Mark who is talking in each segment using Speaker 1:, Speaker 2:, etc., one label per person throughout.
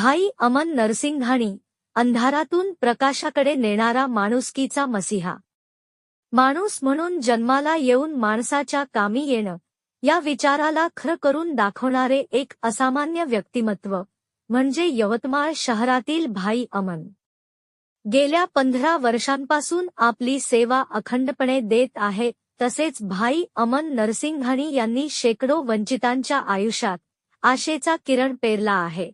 Speaker 1: भाई अमन नरसिंघाणी, अंधारातून प्रकाशाकडे नेणारा माणुसकीचा मसीहा. माणूस म्हणून जन्माला येऊन माणसाच्या कामी येणं, या विचाराला खरं करून दाखवणारे एक असामान्य व्यक्तिमत्व म्हणजे यवतमाळ शहरातील भाई अमन. गेल्या 15 वर्षांपासून आपली सेवा अखंडपणे देत आहे. तसेच भाई अमन नरसिंघाणी यांनी शेकडो वंचितांच्या आयुष्यात आशेचा किरण पेरला आहे.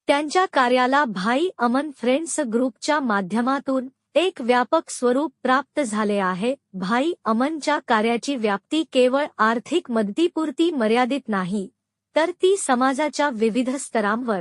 Speaker 1: त्यांच्या कार्याला भाई अमन फ्रेंड्स ग्रुपच्या माध्यमातून एक व्यापक स्वरूप प्राप्त झाले आहे. भाई अमनच्या कार्याची व्याप्ती केवळ आर्थिक मदतीपुरती मर्यादित नाही, तर ती समाजाच्या विविध स्तरांवर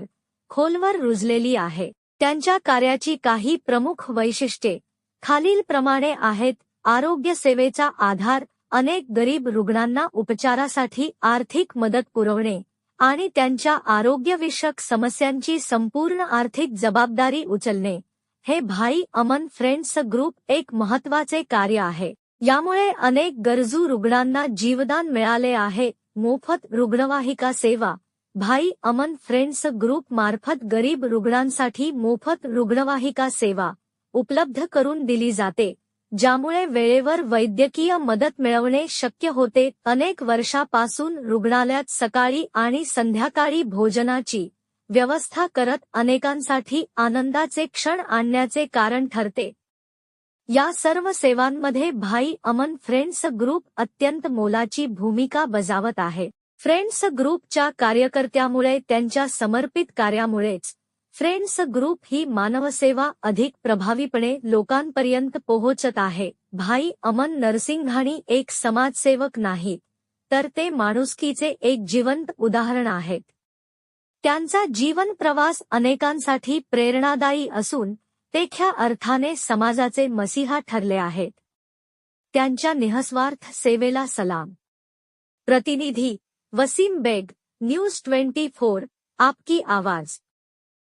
Speaker 1: खोलवर रुजलेली आहे. त्यांच्या कार्याची काही प्रमुख वैशिष्ट्ये खालीलप्रमाणे आहेत. आरोग्य सेवेचा आधार, अनेक गरीब रुग्णांना उपचारासाठी आर्थिक मदत पुरवणे आणि त्यांच्या आरोग्यविषयक समस्यांची संपूर्ण आर्थिक जबाबदारी उचलणे, हे भाई अमन फ्रेंड्स ग्रुप एक महत्त्वाचे कार्य आहे. यामुळे अनेक गरजू रुग्णांना जीवदान मिळाले आहे. मोफत रुग्णवाहिका सेवा, भाई अमन फ्रेंड्स ग्रुप मार्फत गरीब रुग्णांसाठी मोफत रुग्णवाहिका सेवा उपलब्ध करून दिली जाते, ज्यामुळे वेळेवर वैद्यकीय मदत मिळवणे शक्य होते. अनेक वर्षापासून रुग्णालयात सकाळी आणि संध्याकाळी भोजनाची व्यवस्था करत अनेकांसाठी आनंदाचे क्षण आणण्याचे कारण ठरते. या सर्व सेवांमध्ये भाई अमन फ्रेंड्स ग्रुप अत्यंत मोलाची भूमिका बजावत आहे. फ्रेंड्स ग्रुपच्या कार्यकर्त्यामुळे, त्यांच्या समर्पित कार्यामुळेच फ्रेंड्स ग्रुप ही मानवसेवा अधिक प्रभावीपणे लोकांपर्यंत पोहोचत आहे. भाई अमन नरसिंघाणी एक समाजसेवक नाहीत, तर ते माणुसकीचे एक जिवंत उदाहरण आहेत. त्यांचा जीवन प्रवास अनेकांसाठी प्रेरणादायी असून ते खऱ्या अर्थाने समाजाचे मसीहा ठरले आहेत. त्यांच्या निःस्वार्थ सेवेला सलाम. प्रतिनिधी वसीम बेग, न्यूज 24, आपकी आवाज.